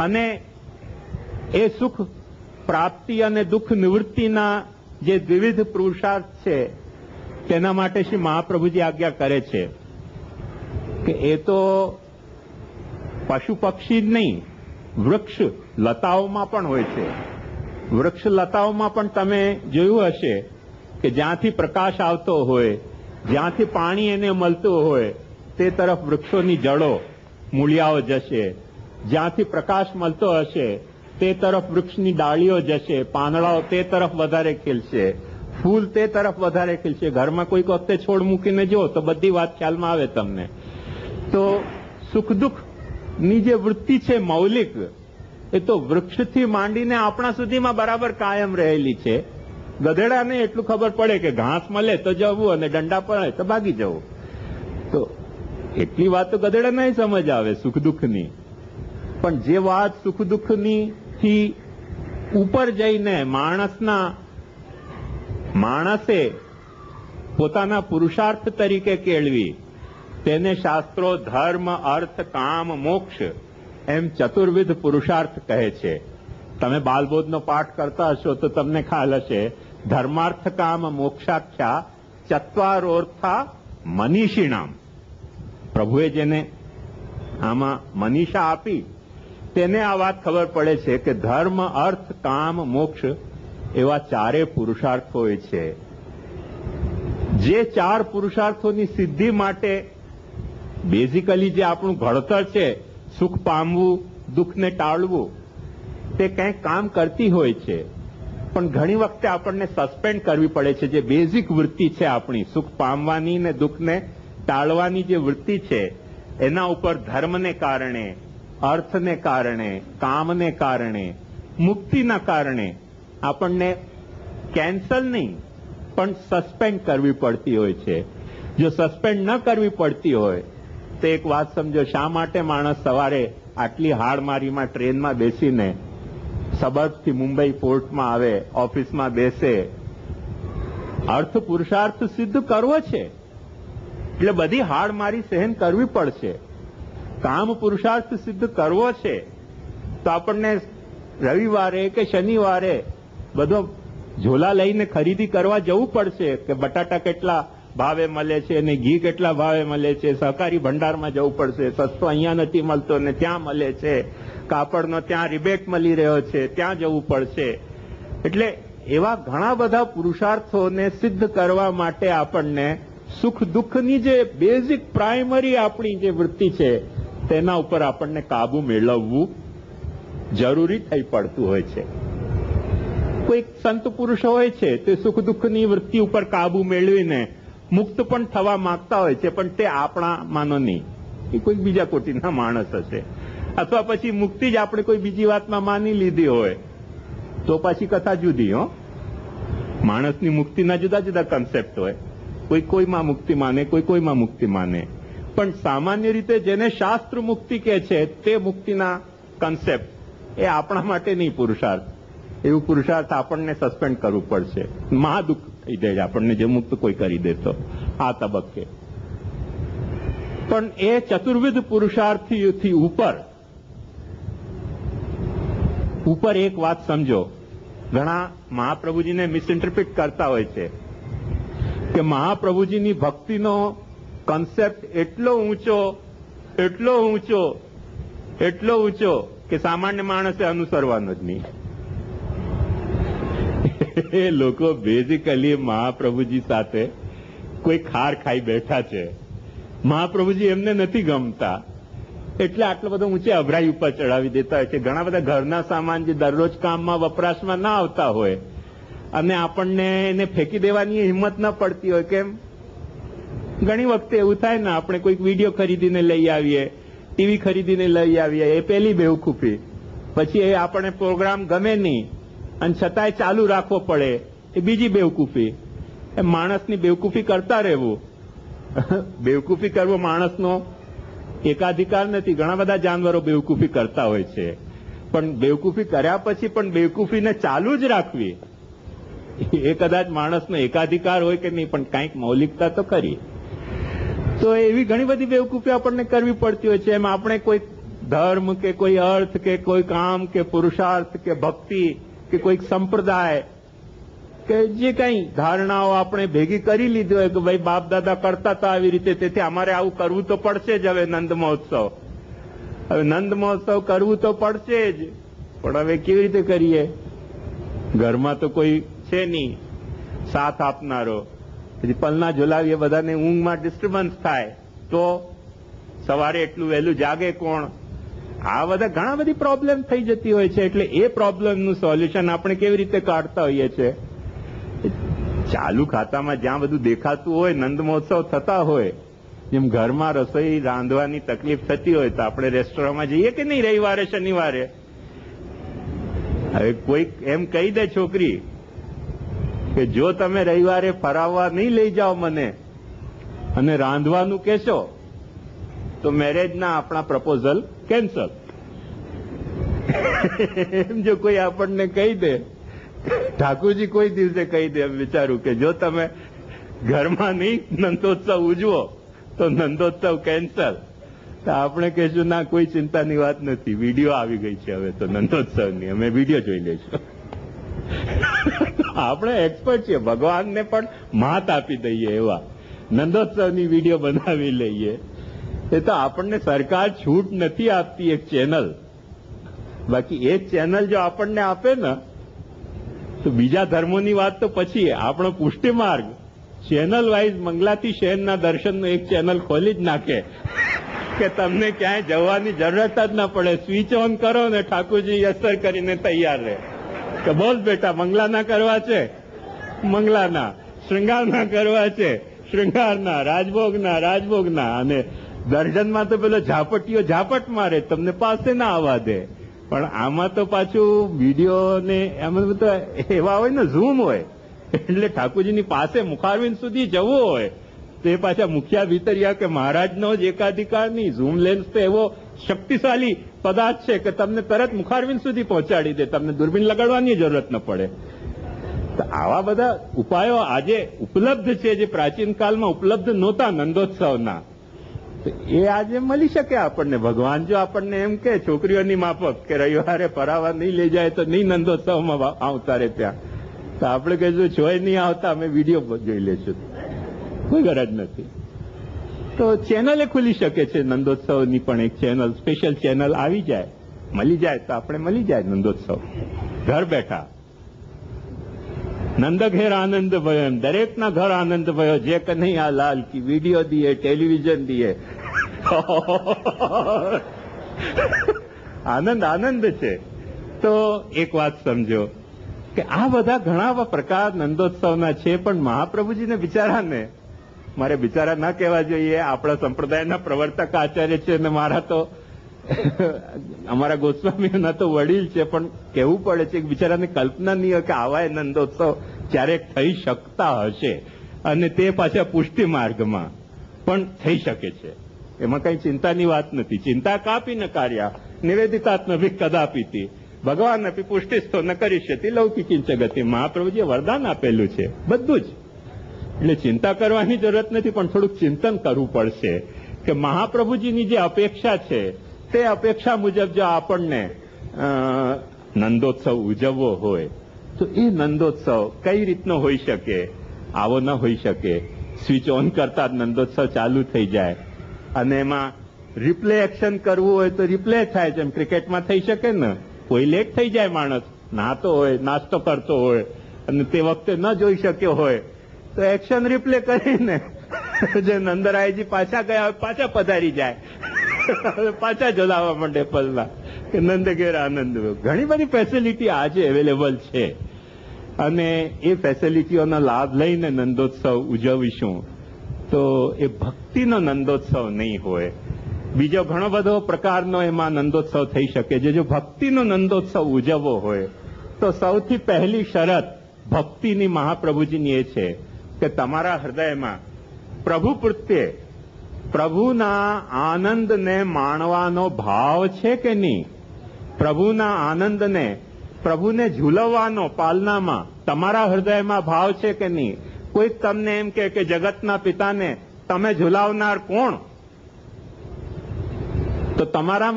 અને એ સુખ પ્રાપ્તિ અને દુઃખ નિવૃત્તિના જે વિવિધ પુરુષાર્થ છે તેના માટે શ્રી મહાપ્રભુજી આજ્ઞા કરે છે કે એ તો પશુ પક્ષી જ નહીં, વૃક્ષ લતાઓમાં પણ હોય છે. વૃક્ષ લતાઓમાં પણ તમે જોયું હશે કે જ્યાંથી પ્રકાશ આવતો હોય, જ્યાંથી પાણી એને મળતું હોય તે તરફ વૃક્ષોની જડો, મૂળિયાઓ જશે. જ્યાંથી પ્રકાશ મળતો હશે તે તરફ વૃક્ષની ડાળીઓ જશે, પાંદડાઓ તે તરફ વધારે ખીલશે, ફૂલ તે તરફ વધારે ખીલશે. ઘરમાં કોઈક વખતે છોડ મૂકીને જો તો બધી વાત ખ્યાલમાં આવે તમને. તો સુખ દુઃખની જે વૃત્તિ છે મૌલિક, એ તો વૃક્ષથી માંડીને આપણા સુધીમાં બરાબર કાયમ રહેલી છે. ગધેડાને એટલું ખબર પડે કે ઘાસ મળે તો જવું અને દંડા પડે તો ભાગી જવું. તો એટલી વાત તો ગધેડાને સમજ આવે સુખ દુઃખની. પણ જે વાત સુખ દુઃખની થી ઉપર જઈને માણસે પોતાના પુરુષાર્થ તરીકે કેળવી, તેને શાસ્ત્રો ધર્મ, અર્થ, કામ, મોક્ષ એમ ચતુર્વિધ પુરુષાર્થ કહે છે. તમે બાલબોધનો પાઠ કરતા હશો તો તમને ખ્યાલ હશે, ધર્માર્થ કામ મોક્ષાખ્યા ચત્વારોર્થા મનીષિણામ. પ્રભુએ જેને આમાં મનીષા આપી તેને આ વાત ખબર પડે છે કે ધર્મ, અર્થ, કામ, મોક્ષ એવા ચારે પુરુષાર્થો હોય છે. જે ચાર પુરુષાર્થોની સિદ્ધિ માટે બેઝિકલી જે આપણું ઘડતર છે, સુખ પામવું, દુઃખને ટાળવું, તે કંઈક કામ કરતી હોય છે. પણ ઘણી વખતે આપણને સસ્પેન્ડ કરવી પડે છે. જે બેઝિક વૃત્તિ છે આપણી, સુખ પામવાની ને દુઃખને ટાળવાની જે વૃત્તિ છે, એના ઉપર ધર્મને કારણે, અર્થને કારણે, કામને કારણે, મુક્તિના કારણે આપણને કેન્સલ નહીં પણ સસ્પેન્ડ કરવી પડતી હોય છે. જો સસ્પેન્ડ ન કરવી પડતી હોય તો એક વાત સમજો, શા માટે માણસ સવારે આટલી હાડમારીમાં ટ્રેનમાં બેસીને સબર્બથી મુંબઈ પોર્ટમાં આવે, ઓફિસમાં બેસે? અર્થ પુરુષાર્થ સિદ્ધ કરવો છે એટલે બધી હાડમારી સહન કરવી પડશે. કામ પુરુષાર્થ સિદ્ધ કરવો છે તો આપણને રવિવારે કે શનિવારે બધો ઝોલા લઈને ખરીદી કરવા જવું પડશે કે બટાટા કેટલા ભાવે મળે છે ને ઘી કેટલા ભાવે મળે છે. સહકારી ભંડારમાં જવું પડશે, સસ્તો અહીંયા નથી મળતો ને ત્યાં મળે છે. કાપડનો ત્યાં રિબેટ મળી રહ્યો છે, ત્યાં જવું પડશે. એટલે એવા ઘણા બધા પુરુષાર્થોને સિદ્ધ કરવા માટે આપણને સુખ દુઃખની જે બેઝિક પ્રાઇમરી આપણી જે વૃત્તિ છે તેના ઉપર આપણને કાબુ મેળવવું જરૂરી થઈ પડતું હોય છે. કોઈ સંત પુરુષ હોય છે તે સુખ દુઃખની વૃત્તિ ઉપર કાબુ મેળવીને મુક્ત પણ થવા માંગતા હોય છે, પણ તે આપણા માનો નહીં, એ કોઈ બીજા કોટીના માણસ હશે. અથવા પછી મુક્તિ જ આપણે કોઈ બીજી વાતમાં માની લીધી હોય તો પછી કથા જુદી. માણસની મુક્તિના જુદા જુદા કન્સેપ્ટ હોય. કોઈ કોઈમાં મુક્તિ માને, કોઈ કોઈમાં મુક્તિ માને. પણ સામાન્ય રીતે જેને શાસ્ત્ર મુક્તિ કહે છે તે મુક્તિના કન્સેપ્ટ એ આપણા માટે નહીં પુરુષાર્થ. એવું પુરુષાર્થ આપણને સસ્પેન્ડ કરવું પડશે. મહાદુઃખ થઈ જાય આપણને જે મુક્ત કોઈ કરી દે તો આ તબક્કે. પણ એ ચતુર્વિધ પુરુષાર્થથી ઉપર એક વાત સમજો. ઘણા મહાપ્રભુજીને મિસઇન્ટરપ્રિટ કરતા હોય છે કે મહાપ્રભુજીની ભક્તિનો કન્સેપ્ટ એટલો ઊંચો કે સામાન્ય માણસે અનુસરવાનો જ નહીં. એ લોકો બેઝિકલી મહાપ્રભુજી સાથે કોઈ ખાર ખાઈ બેઠા છે. મહાપ્રભુજી એમને નથી ગમતા એટલે આટલો બધો ઊંચે અભરાઈ ઉપર ચડાવી દેતા હોય છે. ઘણા બધા ઘરના સામાન જે દરરોજ કામમાં વપરાશમાં ના આવતા હોય અને આપણને એને ફેંકી દેવાની હિંમત ન પડતી હોય. કેમ? ઘણી વખતે એવું થાય ને, આપણે કોઈક વિડીયો ખરીદીને લઈ આવીએ, ટીવી ખરીદીને લઈ આવીએ, એ પેલી બેવકૂફી. પછી એ આપણે પ્રોગ્રામ ગમે નહીં અને છતાંય ચાલુ રાખવો પડે, એ બીજી બેવકૂફી. એ માણસની બેવકૂફી કરતા રહેવું. બેવકૂફી કરવો માણસનો એકાધિકાર નથી. ઘણા બધા જાનવરો બેવકૂફી કરતા હોય છે, પણ બેવકૂફી કર્યા પછી પણ બેવકૂફીને ચાલુ જ રાખવી એ કદાચ માણસનો એકાધિકાર હોય કે નહીં, પણ કંઈક મૌલિકતા તો ખરી. તો એવી ઘણી બધી બેવકૂફી આપણને કરવી પડતી હોય છે. એમ આપણે કોઈ ધર્મ કે કોઈ અર્થ કે કોઈ કામ કે પુરુષાર્થ કે ભક્તિ કે કોઈક સંપ્રદાય કે જે કઈ ધારણાઓ આપણે ભેગી કરી લીધી હોય કે ભાઈ બાપ દાદા કરતા હતા આવી રીતે, તેથી અમારે આવું કરવું તો પડશે જ. હવે નંદ મહોત્સવ કરવું તો પડશે જ, પણ હવે કેવી રીતે કરીએ? ઘરમાં તો કોઈ છે નહીં સાથ આપનારો. પછી પલના ઝુલાવીએ, બધાને ઊંઘમાં ડિસ્ટર્બન્સ થાય તો સવારે એટલું વહેલું જાગે કોણ? આ બધા ઘણા બધી પ્રોબ્લેમ થઈ જતી હોય છે. એટલે એ પ્રોબ્લેમનું સોલ્યુશન આપણે કેવી રીતે કાઢતા હોઈએ છીએ? ચાલુ ખાતામાં જ્યાં બધું દેખાતું હોય, નંદ મહોત્સવ થતા હોય, જેમ ઘરમાં રસોઈ રાંધવાની તકલીફ થતી હોય તો આપણે રેસ્ટોરન્ટમાં જઈએ કે નહીં રવિવારે શનિવારે? હવે કોઈક એમ કહી દે છોકરી કે જો તમે રવિવારે ફરાવવા નહીં લઈ જાઓ મને અને રાંધવાનું કહેશો તો મેરેજના આપણા પ્રપોઝલ કેન્સલ. એમ જો કોઈ આપણને કહી દે, ઠાકોરજી કોઈ દિવસે કહી દે એમ વિચારું કે જો તમે ઘરમાં નહીં નંદોત્સવ ઉજવો તો નંદોત્સવ કેન્સલ, તો આપણે કહેશું ના કોઈ ચિંતાની વાત નથી, વિડીયો આવી ગઈ છે હવે તો નંદોત્સવની, અમે વિડીયો જોઈ લઈશું. આપણે એક્સપર્ટ છીએ, ભગવાનને પણ માત આપી દઈએ એવા નંદોત્સવની વિડીયો બનાવી લઈએ. એ તો આપણને સરકાર છૂટ નથી આપતી એક ચેનલ, બાકી એક ચેનલ જો આપણને આપે ને તો બીજા ધર્મોની વાત તો પછી. આપણો પુષ્ટિ માર્ગ ચેનલ વાઇઝ મંગલાથી શહેરના દર્શનનું એક ચેનલ ખોલી જ નાખે કે તમને ક્યાંય જવાની જરૂરત જ ના પડે. સ્વિચ ઓન કરો ને ઠાકોરજી યસર કરીને તૈયાર રહે કે બોલ બેટા મંગલાના કરવા છે મંગલાના, શૃંગારના કરવા છે શૃંગારના, રાજભોગના. અને દર્શનમાં તો પેલો ઝાપટીઓ ઝાપટ મારે, તમને પાસે ના આવવા દે. પણ આમાં તો પાછું વિડીયો ને એમાં તો એવા હોય ને, ઝૂમ હોય, એટલે ઠાકોરજીની પાસે મુખારવિંદ સુધી જવું હોય તો એ પાછા મુખિયા ભીતરિયા કે મહારાજનો જ એકાધિકાર નહીં. ઝૂમ લેન્સ તો એવો શક્તિશાળી પદાર્થ છે કે તમને તરત મુખારવિંદ સુધી પહોંચાડી દે, તમને દૂરબીન લગાડવાની જરૂરત ન પડે. તો આવા બધા ઉપાયો આજે ઉપલબ્ધ છે, જે પ્રાચીન કાળમાં ઉપલબ્ધ નહોતા નંદોત્સવના. એ આજે મળી શકે આપણને. ભગવાન જો આપણને એમ કે છોકરીઓની માફક કે રવિવારે ફરાવા નહીં લઈ જાય તો નહીં નંદોત્સવમાં આવતા રહે ત્યાં, તો આપણે કહીશું જોઈ નહીં આવતા, અમે વિડીયો જોઈ લેશું, કોઈ ગરજ નથી. તો ચેનલે ખુલી શકે છે નંદોત્સવની પણ એક ચેનલ, સ્પેશિયલ ચેનલ આવી જાય, મળી જાય તો આપણે મળી જાય નંદોત્સવ ઘર બેઠા. નંદ ઘેર આનંદ ભયો, એમ દરેકના ઘર આનંદ ભયો, જે કન્હૈયા લાલ કી વિડીયો દીએ, ટેલિવિઝન દીએ. આનંદ છે. તો એક વાત સમજો કે આ બધા ઘણા પ્રકાર નંદોત્સવના છે, પણ મહાપ્રભુજીને બિચારાને, મારે બિચારા ના કહેવા જોઈએ, આપણા સંપ્રદાયના પ્રવર્તક આચાર્ય છે અને મારા તો અમારા ગોસ્વામીઓના તો વડીલ છે, પણ કહેવું પડે છે કે બિચારાને કલ્પના નહીં હોય કે આવા નંદોત્સવ ક્યારેક થઈ શકતા હશે, અને તે પાછા પુષ્ટિ માર્ગમાં પણ થઈ શકે છે. એમાં કઈ ચિંતાની વાત નથી. ચિંતા કાપી ન કાર્યા નિવેદિતાત્મભિ કદાપીતી ભગવાન અપી પુષ્ટિસ્થો ન કરીષ્યતિ લૌકિકિંચ ગતિ. મહાપ્રભુજીએ વરદાન આપેલું છે બધું જ, એટલે ચિંતા કરવાની જરૂરત નથી, પણ થોડુંક ચિંતન કરવું પડશે કે મહાપ્રભુજીની જે અપેક્ષા છે તે અપેક્ષા મુજબ જો આપણને નંદોત્સવ ઉજવવો હોય તો એ નંદોત્સવ કઈ રીતનો હોઈ શકે? આવો ન હોઈ શકે સ્વિચ ઓન કરતા જ નંદોત્સવ ચાલુ થઈ જાય અને એમાં રિપ્લે એક્શન કરવું હોય તો રિપ્લે થાય, જેમ ક્રિકેટમાં થઈ શકે ને. કોઈ લેટ થઈ જાય, માણસ નાતો હોય, નાસ્તો કરતો હોય અને તે વખતે ન જોઈ શક્યો હોય તો એક્શન રિપ્લે કરીને જે નંદરાયજી પાછા ગયા હોય પાછા પધારી જાય, પાછા ઝોલાવવા માંડે પલના કે નંદ ઘેર આનંદ. ઘણી બધી ફેસિલિટી આજે અવેલેબલ છે અને એ ફેસિલિટીઓનો લાભ લઈને નંદોત્સવ ઉજવીશું તો એ ભક્તિનો નંદોત્સવ નહીં હોય. બીજો ઘણો બધો પ્રકારનો એમાં નંદોત્સવ થઈ શકે છે. જો ભક્તિનો નંદોત્સવ ઉજવવો હોય તો સૌથી પહેલી શરત ભક્તિની મહાપ્રભુજીની એ છે કે તમારા હૃદયમાં પ્રભુ પ્રત્યે પ્રભુના આનંદને માણવાનો ભાવ છે કે નહીં? પ્રભુના આનંદને, પ્રભુને ઝૂલવવાનો પાલનામાં તમારા હૃદયમાં ભાવ છે કે નહીં? કોઈક તમને એમ કે જગતના પિતાને તમે ઝૂલાવનાર કોણ? તો તમારા